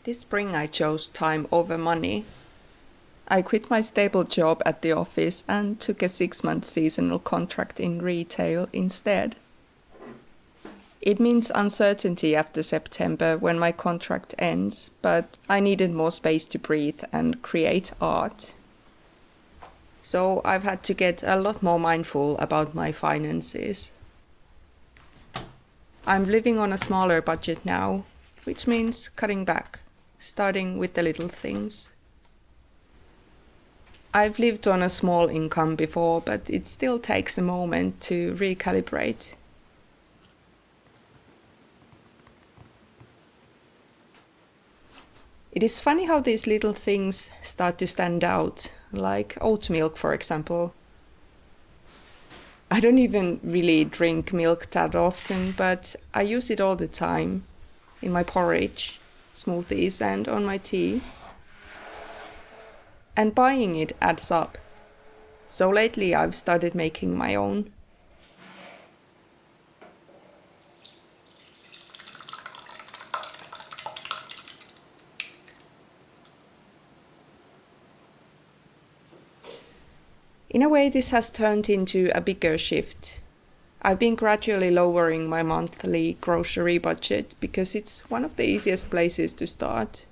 This spring I chose time over money. I quit my stable job at the office and took a 6-month seasonal contract in retail instead. It means uncertainty after September when my contract ends, but I needed more space to breathe and create art. So I've had to get a lot more mindful about my finances. I'm living on a smaller budget now, which means cutting back, starting with the little things. I've lived on a small income before, but it still takes a moment to recalibrate. It is funny how these little things start to stand out, like oat milk, for example. I don't even really drink milk that often, but I use it all the time, in my porridge, smoothies, and on my tea. And buying it adds up. So lately I've started making my own. In a way, this has turned into a bigger shift. I've been gradually lowering my monthly grocery budget because it's one of the easiest places to start.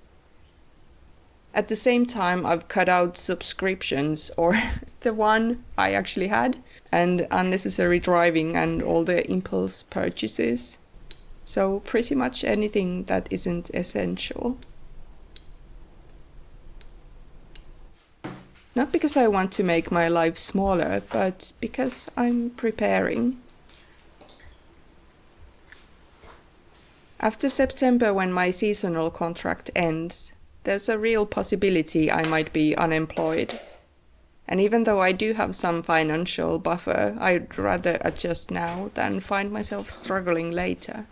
At the same time, I've cut out subscriptions, or the one I actually had, and unnecessary driving and all the impulse purchases. So pretty much anything that isn't essential. Not because I want to make my life smaller, but because I'm preparing. After September, when my seasonal contract ends, there's a real possibility I might be unemployed. And even though I do have some financial buffer, I'd rather adjust now than find myself struggling later.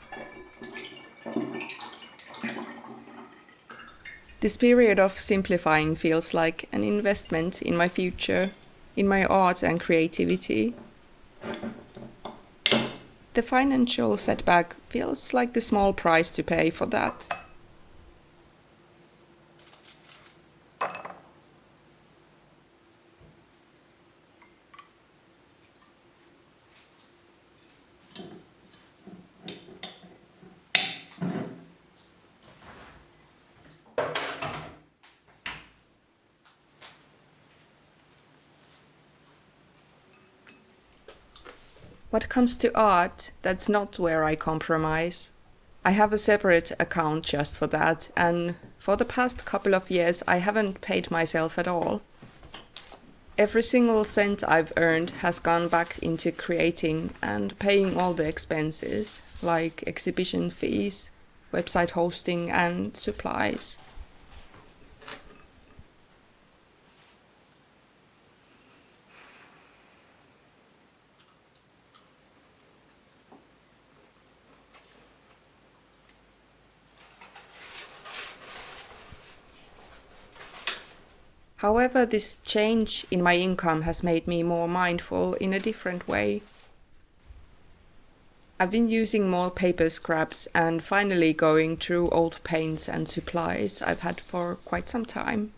This period of simplifying feels like an investment in my future, in my art and creativity. The financial setback feels like the small price to pay for that. What comes to art, that's not where I compromise. I have a separate account just for that, and for the past couple of years I haven't paid myself at all. Every single cent I've earned has gone back into creating and paying all the expenses, like exhibition fees, website hosting, and supplies. However, this change in my income has made me more mindful in a different way. I've been using more paper scraps and finally going through old paints and supplies I've had for quite some time.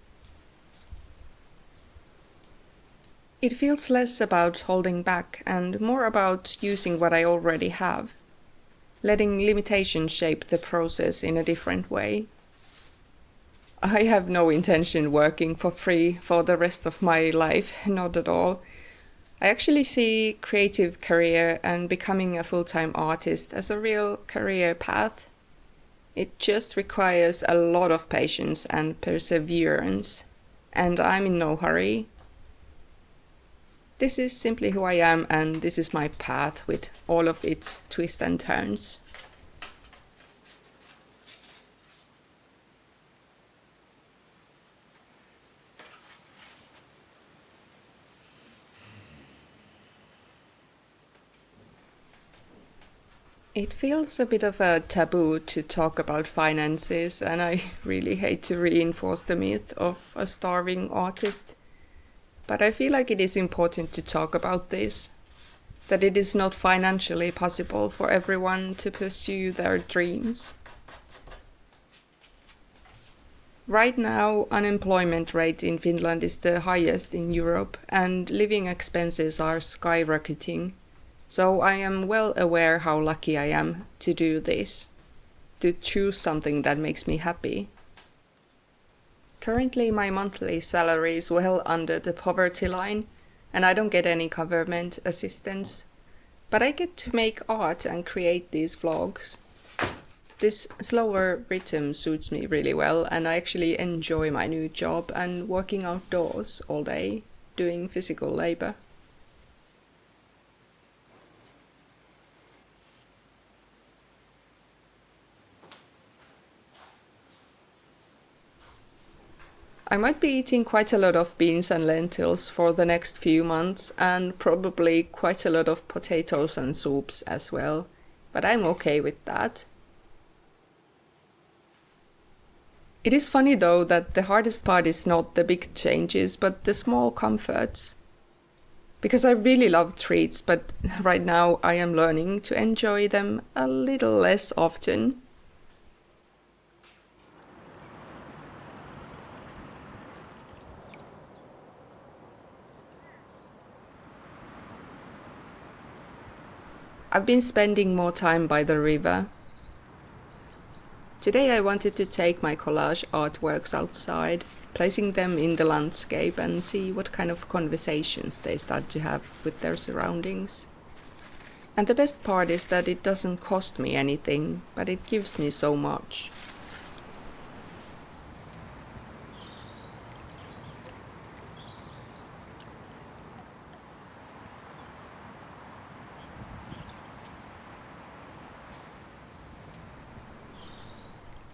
It feels less about holding back and more about using what I already have, letting limitations shape the process in a different way. I have no intention working for free for the rest of my life, not at all. I actually see creative career and becoming a full-time artist as a real career path. It just requires a lot of patience and perseverance, and I'm in no hurry. This is simply who I am, and this is my path with all of its twists and turns. It feels a bit of a taboo to talk about finances, and I really hate to reinforce the myth of a starving artist. But I feel like it is important to talk about this, that it is not financially possible for everyone to pursue their dreams. Right now, unemployment rate in Finland is the highest in Europe, and living expenses are skyrocketing. So I am well aware how lucky I am to do this, to choose something that makes me happy. Currently, my monthly salary is well under the poverty line, and I don't get any government assistance. But I get to make art and create these vlogs. This slower rhythm suits me really well, and I actually enjoy my new job and working outdoors all day, doing physical labor. I might be eating quite a lot of beans and lentils for the next few months, and probably quite a lot of potatoes and soups as well, but I'm okay with that. It is funny though that the hardest part is not the big changes, but the small comforts. Because I really love treats, but right now I am learning to enjoy them a little less often. I've been spending more time by the river. Today I wanted to take my collage artworks outside, placing them in the landscape and see what kind of conversations they start to have with their surroundings. And the best part is that it doesn't cost me anything, but it gives me so much.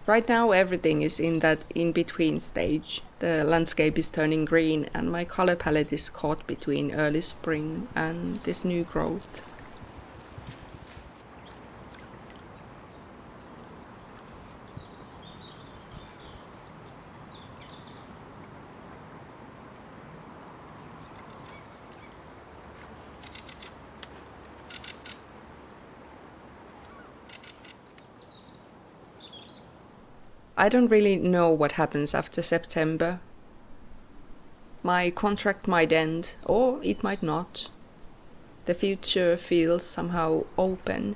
Right now everything is in that in-between stage. The landscape is turning green and my color palette is caught between early spring and this new growth. I don't really know what happens after September. My contract might end, or it might not. The future feels somehow open.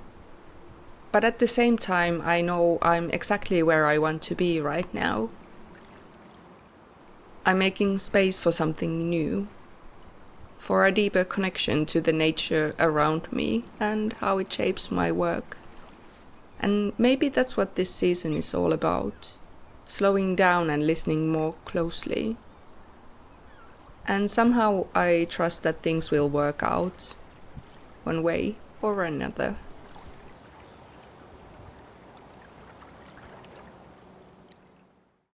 But at the same time, I know I'm exactly where I want to be right now. I'm making space for something new, for a deeper connection to the nature around me and how it shapes my work. And maybe that's what this season is all about, slowing down and listening more closely. And somehow I trust that things will work out, one way or another.